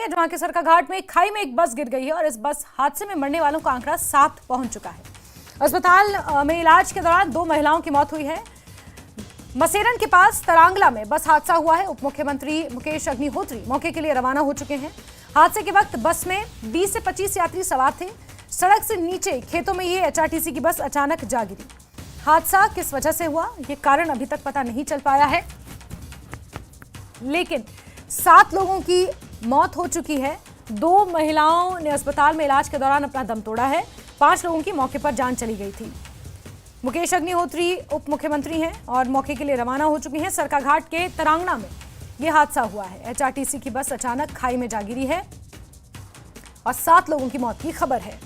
है जहां के सरकाघाट में खाई में एक बस गिर गई है और इस बस हादसे में मरने वालों का आंकड़ा 7 पहुंच चुका है। अस्पताल में इलाज के दौरान 2 महिलाओं की मौत हुई है। मसेरन के पास तरांगला में बस हादसा हुआ है। उप मुख्यमंत्री मुकेश अग्निहोत्री मौके के लिए रवाना हो चुके हैं। हादसे के वक्त बस में 20 से 25 यात्री सवार थे। सड़क से नीचे खेतों में ये एचआरटीसी की बस अचानक जा गिरी। हादसा किस वजह से हुआ ये कारण अभी तक पता नहीं चल पाया है, लेकिन 7 लोगों की मौत हो चुकी है। 2 महिलाओं ने अस्पताल में इलाज के दौरान अपना दम तोड़ा है। 5 लोगों की मौके पर जान चली गई थी। मुकेश अग्निहोत्री उप मुख्यमंत्री हैं और मौके के लिए रवाना हो चुकी हैं। सरकाघाट के तरांगना में यह हादसा हुआ है। एचआरटीसी की बस अचानक खाई में जा गिरी है और 7 लोगों की मौत की खबर है।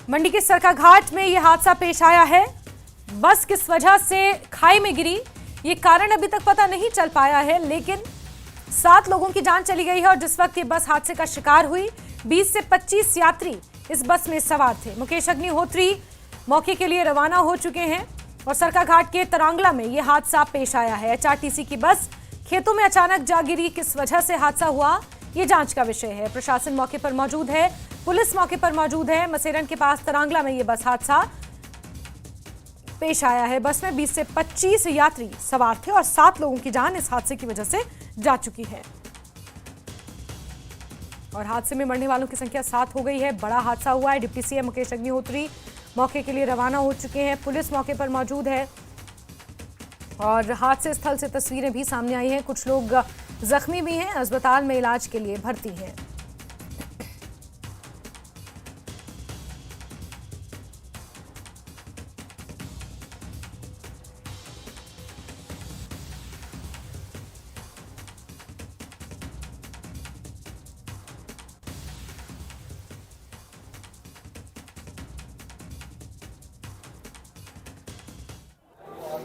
मंडी के सरकाघाट में यह हादसा पेश आया है। बस किस वजह से खाई में गिरी ये कारण अभी तक पता नहीं चल पाया है, लेकिन 7 लोगों की जान चली गई है और जिस वक्त ये बस हादसे का शिकार हुई 20 से 25 यात्री इस बस में सवार थे। मुकेश अग्निहोत्री मौके के लिए रवाना हो चुके हैं और सरकाघाट के तरांगला में यह हादसा पेश आया है। एचआरटीसी की बस खेतों में अचानक जा गिरी। किस वजह से हादसा हुआ ये जांच का विषय है। प्रशासन मौके पर मौजूद है, पुलिस मौके पर मौजूद है। मसेरन के पास तरांगला में यह बस हादसा पेश आया है। बस में 20 से 25 यात्री सवार थे और 7 लोगों की जान इस हादसे की वजह से जा चुकी है और हादसे में मरने वालों की संख्या 7 हो गई है। बड़ा हादसा हुआ है। डिप्टी सीएम मुकेश अग्निहोत्री मौके के लिए रवाना हो चुके हैं। पुलिस मौके पर मौजूद है और हादसे स्थल से तस्वीरें भी सामने आई हैं। कुछ लोग जख्मी भी हैं, अस्पताल में इलाज के लिए भर्ती हैं।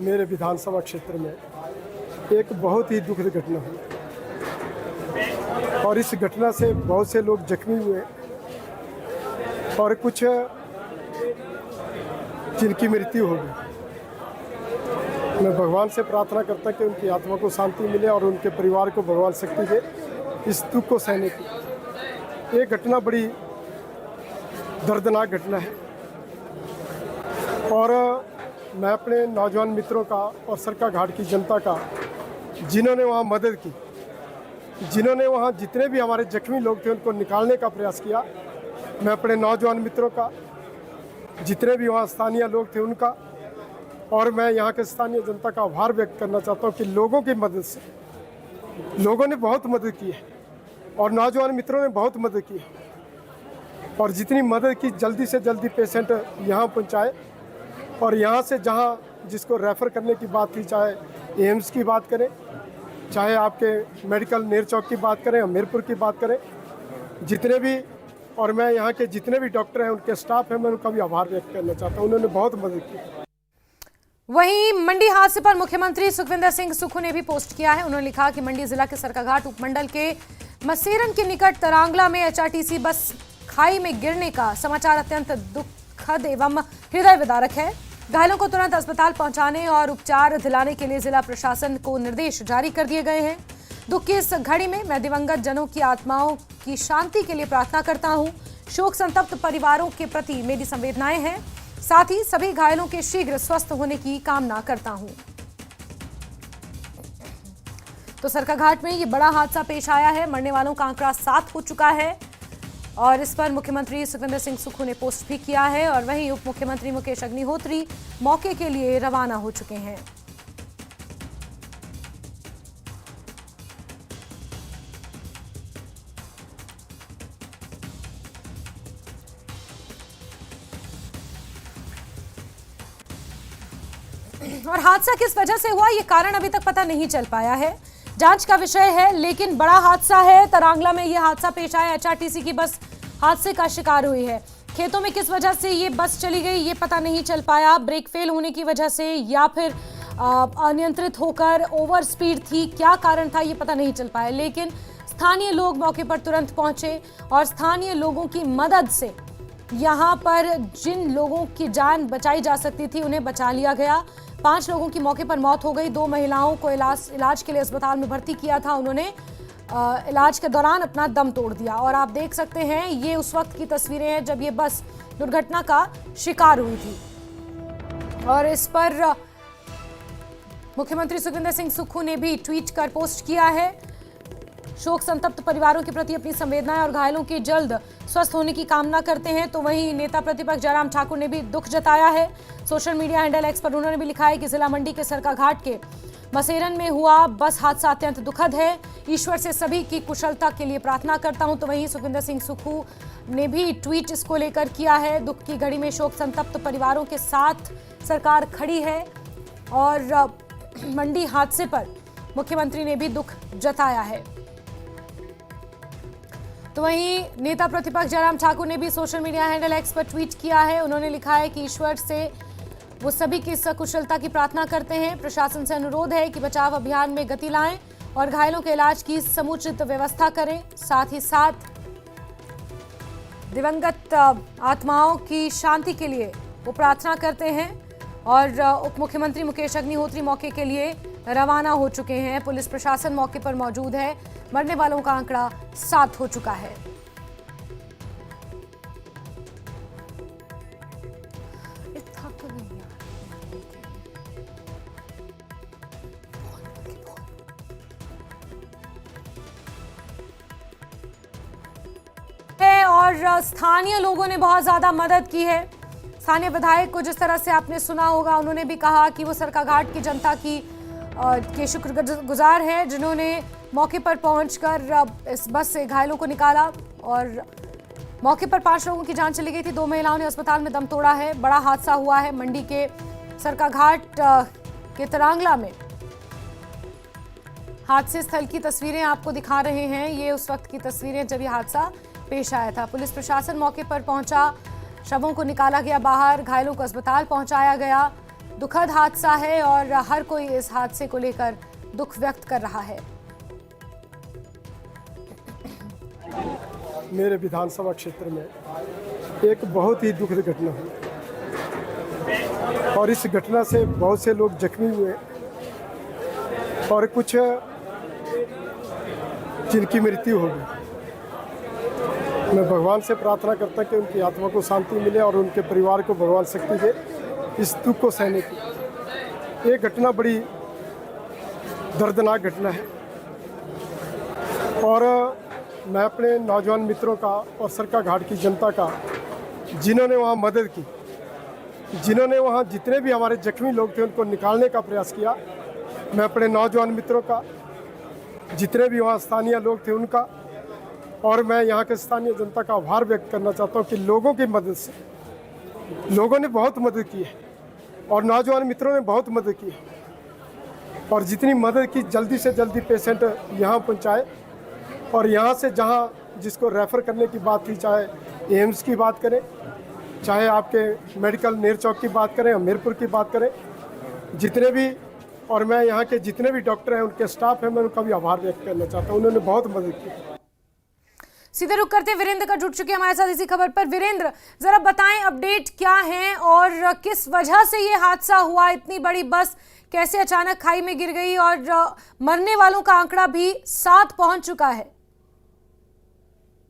मेरे विधानसभा क्षेत्र में एक बहुत ही दुखद घटना हुई और इस घटना से बहुत से लोग जख्मी हुए और कुछ जिनकी मृत्यु हो गई। मैं भगवान से प्रार्थना करता कि उनकी आत्मा को शांति मिले और उनके परिवार को भगवान शक्ति दे इस दुख को सहने की। ये घटना बड़ी दर्दनाक घटना है और मैं अपने नौजवान मित्रों का और सरकाघाट की जनता का, जिन्होंने वहाँ मदद की, जिन्होंने वहाँ जितने भी हमारे जख्मी लोग थे उनको निकालने का प्रयास किया, मैं अपने नौजवान मित्रों का, जितने भी वहाँ स्थानीय लोग थे उनका, और मैं यहाँ के स्थानीय जनता का आभार व्यक्त करना चाहता हूँ कि लोगों की मदद से लोगों ने बहुत मदद की है और नौजवान मित्रों ने बहुत मदद की है और जितनी मदद की जल्दी से जल्दी पेशेंट यहाँ पहुँचाए और यहाँ से जहाँ जिसको रेफ़र करने की बात थी, चाहे एम्स की बात करें, चाहे आपके मेडिकल नेर चौक की बात करें, हमीरपुर की बात करें, जितने भी, और मैं यहाँ के जितने भी डॉक्टर हैं, उनके स्टाफ हैं, मैं उनका भी आभार व्यक्त करना चाहता हूँ। उन्होंने बहुत मदद की। वहीं मंडी हादसे पर मुख्यमंत्री सुखविंदर सिंह सुक्खू ने भी पोस्ट किया है। उन्होंने लिखा कि मंडी जिला के सरकाघाट उपमंडल के मसेरन के निकट तरांगला में एचआरटीसी बस खाई में गिरने का समाचार अत्यंत दुखद एवं हृदय विदारक है। घायलों को तुरंत अस्पताल पहुंचाने और उपचार दिलाने के लिए जिला प्रशासन को निर्देश जारी कर दिए गए हैं। दुख की इस घड़ी में मैं दिवंगत जनों की आत्माओं की शांति के लिए प्रार्थना करता हूं। शोक संतप्त परिवारों के प्रति मेरी संवेदनाएं हैं। साथ ही सभी घायलों के शीघ्र स्वस्थ होने की कामना करता हूं। तो सरकाघाट में ये बड़ा हादसा पेश आया है। मरने वालों का आंकड़ा 7 हो चुका है और इस पर मुख्यमंत्री सुखविंदर सिंह सुक्खू ने पोस्ट भी किया है और वहीं उप मुख्यमंत्री मुकेश अग्निहोत्री मौके के लिए रवाना हो चुके हैं। और हादसा किस वजह से हुआ ये कारण अभी तक पता नहीं चल पाया है, जांच का विषय है, लेकिन बड़ा हादसा है। तरांगला में यह हादसा पेश आया। एचआरटीसी की बस हादसे का शिकार हुई है। खेतों में किस वजह से ये बस चली गई ये पता नहीं चल पाया। ब्रेक फेल होने की वजह से या फिर अनियंत्रित होकर ओवर स्पीड थी, क्या कारण था ये पता नहीं चल पाया। लेकिन स्थानीय लोग मौके पर तुरंत पहुंचे और स्थानीय लोगों की मदद से यहां पर जिन लोगों की जान बचाई जा सकती थी उन्हें बचा लिया गया। 5 लोगों की मौके पर मौत हो गई। 2 महिलाओं को इलाज के लिए अस्पताल में भर्ती किया था। उन्होंने इलाज के दौरान अपना दम तोड़ दिया। और आप देख सकते हैं ये उस वक्त की तस्वीरें हैं जब ये बस दुर्घटना का शिकार हुई थी। और इस पर मुख्यमंत्री सुखविंदर सिंह सुक्खू ने भी ट्वीट कर पोस्ट किया है। शोक संतप्त परिवारों के प्रति अपनी संवेदनाएं और घायलों के जल्द स्वस्थ होने की कामना करते हैं। तो वहीं नेता प्रतिपक्ष जयराम ठाकुर ने भी दुख जताया है। सोशल मीडिया हैंडल एक्स पर उन्होंने भी लिखा है कि जिला मंडी के सरकाघाट के मसेरन में हुआ बस हादसा अत्यंत दुखद है। ईश्वर से सभी की कुशलता के लिए प्रार्थना करता हूं। तो वहीं सुखविंदर सिंह सुक्खू ने भी ट्वीट इसको लेकर किया है। दुख की घड़ी में शोक संतप्त परिवारों के साथ सरकार खड़ी है। और मंडी हादसे पर मुख्यमंत्री ने भी दुख जताया है। तो वहीं नेता प्रतिपक्ष जयराम ठाकुर ने भी सोशल मीडिया हैंडल एक्स पर ट्वीट किया है। उन्होंने लिखा है कि ईश्वर से वो सभी की सकुशलता की प्रार्थना करते हैं। प्रशासन से अनुरोध है कि बचाव अभियान में गति लाएं और घायलों के इलाज की समुचित व्यवस्था करें। साथ ही साथ दिवंगत आत्माओं की शांति के लिए वो प्रार्थना करते हैं। और उप मुख्यमंत्री मुकेश अग्निहोत्री मौके के लिए रवाना हो चुके हैं। पुलिस प्रशासन मौके पर मौजूद है। मरने वालों का आंकड़ा 7 हो चुका है। और स्थानीय लोगों ने बहुत ज्यादा मदद की है। स्थानीय विधायक को जिस तरह से आपने सुना होगा, उन्होंने भी कहा कि वो सरकाघाट की जनता के शुक्रगुजार है जिन्होंने मौके पर पहुंचकर इस बस से घायलों को निकाला। और मौके पर 5 लोगों की जान चली गई थी। 2 महिलाओं ने अस्पताल में दम तोड़ा है। बड़ा हादसा हुआ है मंडी के सरकाघाट के तरांगला में। हादसे स्थल की तस्वीरें आपको दिखा रहे हैं। ये उस वक्त की तस्वीरें जब ये हादसा पेश आया था। पुलिस प्रशासन मौके पर पहुंचा, शवों को निकाला गया बाहर, घायलों को अस्पताल पहुंचाया गया। दुखद हादसा है और हर कोई इस हादसे को लेकर दुख व्यक्त कर रहा है। मेरे विधानसभा क्षेत्र में एक बहुत ही दुखद घटना हुई और इस घटना से बहुत से लोग जख्मी हुए और कुछ जिनकी मृत्यु हो गई। मैं भगवान से प्रार्थना करता कि उनकी आत्मा को शांति मिले और उनके परिवार को भगवान शक्ति दे इस दुख को सहने की। ये घटना बड़ी दर्दनाक घटना है और मैं अपने नौजवान मित्रों का और सरकाघाट की जनता का, जिन्होंने वहाँ मदद की, जिन्होंने वहाँ जितने भी हमारे जख्मी लोग थे उनको निकालने का प्रयास किया, मैं अपने नौजवान मित्रों का, जितने भी वहाँ स्थानीय लोग थे उनका, और मैं यहाँ के स्थानीय जनता का आभार व्यक्त करना चाहता हूँ कि लोगों की मदद से लोगों ने बहुत मदद की है और नौजवान मित्रों ने बहुत मदद की है। और जितनी मदद की जल्दी से जल्दी पेशेंट यहाँ पहुँचाए और यहाँ से जहाँ जिसको रेफ़र करने की बात थी, चाहे एम्स की बात करें, चाहे आपके मेडिकल नेर चौक की बात करें, हमीरपुर की बात करें, जितने भी, और मैं यहाँ के जितने भी डॉक्टर हैं, उनके स्टाफ हैं, मैं उनका भी आभार व्यक्त करना चाहता हूँ। उन्होंने बहुत मदद की। सीधे रुक करते वीरेंद्र का जुड़ चुके हैं हमारे साथ इसी खबर पर। वीरेंद्र, जरा बताएं अपडेट क्या है और किस वजह से ये हादसा हुआ? इतनी बड़ी बस कैसे अचानक खाई में गिर गई और मरने वालों का आंकड़ा भी 7 पहुंच चुका है?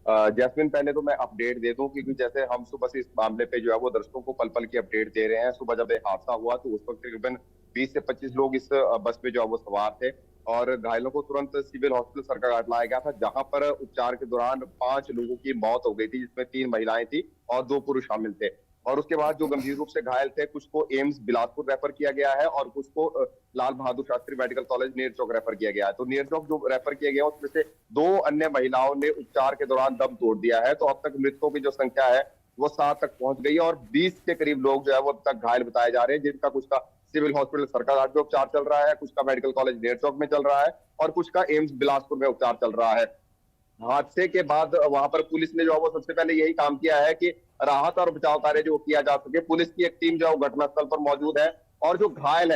जैस्मिन, पहले तो मैं अपडेट दे दूं क्योंकि जैसे हम सुबह से इस मामले पे जो है वो दर्शकों को पल पल की अपडेट दे रहे हैं। सुबह जब ये हादसा हुआ तो उस वक्त तकरीबन 20 से 25 लोग इस बस पे जो है वो सवार थे और घायलों को तुरंत सिविल हॉस्पिटल सरकाघाट लाया गया था, जहां पर उपचार के दौरान 5 लोगों की मौत हो गई थी, जिसमें 3 महिलाएं थी और 2 पुरुष शामिल थे। और उसके बाद जो गंभीर रूप से घायल थे, कुछ को एम्स बिलासपुर रेफर किया गया है और कुछ को लाल बहादुर शास्त्री मेडिकल कॉलेज नेर चौक रेफर किया गया है। तो नेर चौक जो रेफर किया गया उसमें से 2 अन्य महिलाओं ने उपचार के दौरान दम तोड़ दिया है। तो अब तक मृतकों की जो संख्या है वो 7 तक पहुंच गई है और 20 के करीब लोग जो है वो अब तक घायल बताए जा रहे हैं, जिनका कुछ का सिविल हॉस्पिटल सरकाघाट में उपचार चल रहा है, कुछ का मेडिकल कॉलेज नेर चौक में चल रहा है और कुछ का एम्स बिलासपुर में उपचार चल रहा है। हादसे के बाद वहां पर पुलिस ने जो है वो सबसे पहले यही काम किया है कि राहत और बचाव कार्य जो किया जा सके। पुलिस की एक टीम जो है घटनास्थल पर मौजूद है और जो घायल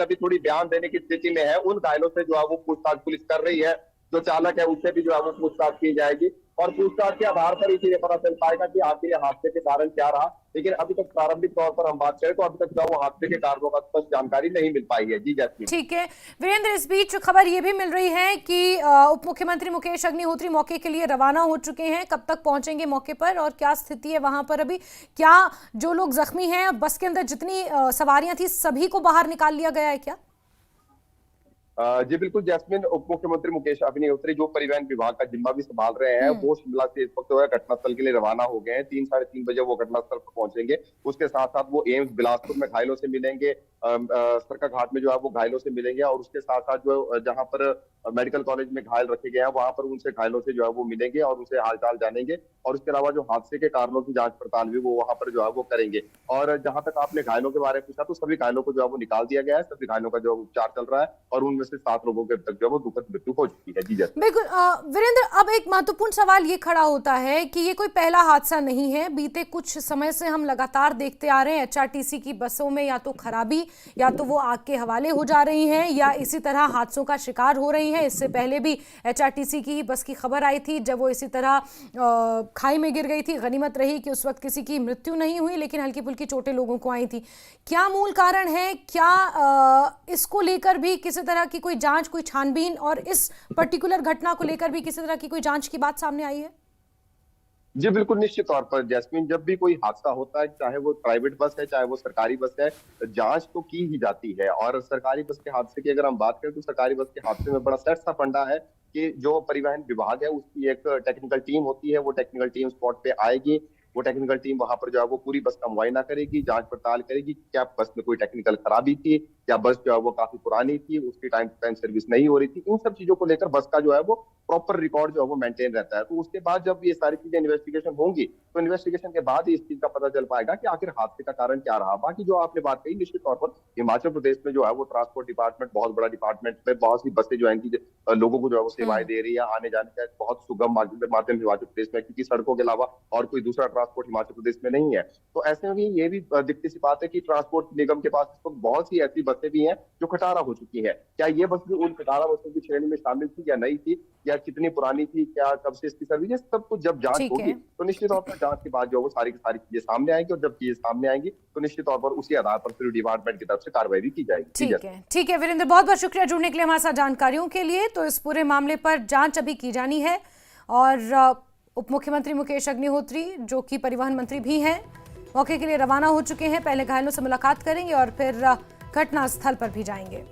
अभी थोड़ी बयान देने की स्थिति में है, उन घायलों से जो है वो पूछताछ पुलिस कर रही है। जो चालक है उससे भी जो है वो पूछताछ की जाएगी और पूछताछ के आधार पर ही चीजें पता चल पाएगा कि आखिर ये हादसे के कारण क्या रहा। लेकिन अभी तक प्रारंभिक तौर पर हम बात करें तो अभी तक जो है वो हादसे के कारणों का स्पष्ट जानकारी नहीं मिल पाई है। जी जैस्मीन। ठीक है वीरेंद्र, इस बीच खबर ये भी मिल रही है कि उप मुख्यमंत्री मुकेश अग्निहोत्री मौके के लिए रवाना हो चुके हैं। कब तक पहुंचेंगे मौके पर और क्या स्थिति है वहां पर अभी? क्या जो लोग जख्मी हैं, बस के अंदर जितनी सवारियां थी सभी को बाहर निकाल लिया गया है क्या? जी बिल्कुल जैस्मिन, उप मुख्यमंत्री मुकेश अग्निहोत्री जो परिवहन विभाग का जिम्मा भी संभाल रहे हैं वो शिमला से इस वक्त जो है घटनास्थल के लिए रवाना हो गए हैं। 3-3:30 बजे वो घटनास्थल पर पहुंचेंगे। उसके साथ साथ वो एम्स बिलासपुर में घायलों से मिलेंगे, सरका घाट में जो है वो घायलों से मिलेंगे और उसके साथ साथ जो जहां पर मेडिकल कॉलेज में घायल रखे गए हैं वहां पर उनसे घायलों से जो है वो मिलेंगे और उनसे हालचाल जानेंगे और उसके अलावा जो हादसे के कारणों की जांच पड़ताल भी वो वहां पर जो है वो करेंगे। और जहां तक आपने घायलों के बारे में पूछा तो सभी घायलों को जो है वो निकाल दिया गया है। सभी घायलों का जो उपचार चल रहा है और उनमें से 7 लोगों के तक जो है वो दुखद मृत्यु हो चुकी है। जी जैसे बिल्कुल वीरेंद्र, अब एक महत्वपूर्ण सवाल ये खड़ा होता है कि ये कोई पहला हादसा नहीं है। बीते कुछ समय से हम लगातार देखते आ रहे हैं एचआरटीसी की बसों में या तो खराबी या तो वो आग के हवाले हो जा रही हैं या इसी तरह हादसों का शिकार हो रही हैं। इससे पहले भी एचआरटीसी की ही बस की खबर आई थी जब वो इसी तरह खाई में गिर गई थी। गनीमत रही कि उस वक्त किसी की मृत्यु नहीं हुई लेकिन हल्की फुल्की चोटें लोगों को आई थी। क्या मूल कारण है? क्या इसको लेकर भी किसी तरह की कोई जांच, कोई छानबीन और इस पर्टिकुलर घटना को लेकर भी किसी तरह की कोई जांच की बात सामने आई है? जी बिल्कुल, निश्चित तौर पर जैस्मिन, जब भी कोई हादसा होता है चाहे वो प्राइवेट बस है चाहे वो सरकारी बस है, जांच तो की ही जाती है। और सरकारी बस के हादसे की अगर हम बात करें तो सरकारी बस के हादसे में बड़ा सेट सा फंडा है कि जो परिवहन विभाग है उसकी एक टेक्निकल टीम होती है। वो टेक्निकल टीम स्पॉट पे आएगी, वो टेक्निकल टीम वहां पर जो है वो पूरी बस का मुआयना करेगी, जांच पड़ताल करेगी क्या बस में कोई टेक्निकल खराबी थी, क्या बस जो है वो काफी पुरानी थी, उसकी टाइम टू टाइम सर्विस नहीं हो रही थी। इन सब चीजों को लेकर बस का जो है वो प्रॉपर रिकॉर्ड जो है वो मेंटेन रहता है। तो उसके बाद जब ये सारी चीजें इन्वेस्टिगेशन होंगी तो इन्वेस्टिगेशन के बाद ही इस चीज का पता चल पाएगा कि आखिर हादसे का कारण क्या रहा। बाकी जो आपने बात कही, निश्चित तौर पर हिमाचल प्रदेश में जो है वो ट्रांसपोर्ट डिपार्टमेंट बहुत बड़ा डिपार्टमेंट है। बहुत सी बसें जो है लोगों को जो है वो सेवाएं दे रही है, आने जाने का एक बहुत सुगम माध्यम हिमाचल प्रदेश में, क्योंकि सड़कों के अलावा और कोई दूसरा ट्रांसपोर्ट हिमाचल प्रदेश में नहीं है। तो ऐसे में ये भी दिखती सी बात है कि ट्रांसपोर्ट निगम के पास इस वक्त बहुत सी ऐसी बसें भी हैं जो खटारा हो चुकी है। क्या ये बस भी उन खटारा बसों की श्रेणी में शामिल थी या नहीं थी, या कितनी पुरानी थी, क्या कब से इसकी सर्विस, सब कुछ जब जांच होगी तो निश्चित तौर पर जांच के बाद जो वो सारी की सारी चीजें सामने आएंगी और जब चीजें सामने आएंगी तो निश्चित तौर पर उसी आधार पर फिर डिपार्टमेंट की तरफ से कार्रवाई भी की जाएगी। ठीक है वीरेंद्र, बहुत बहुत शुक्रिया जुड़ने के लिए हमारे साथ जानकारियों के लिए। तो इस पूरे मामले पर जांच अभी की जानी है और उप मुख्यमंत्री मुकेश अग्निहोत्री जो कि परिवहन मंत्री भी हैं मौके के लिए रवाना हो चुके हैं। पहले घायलों से मुलाकात करेंगे और फिर घटनास्थल पर भी जाएंगे।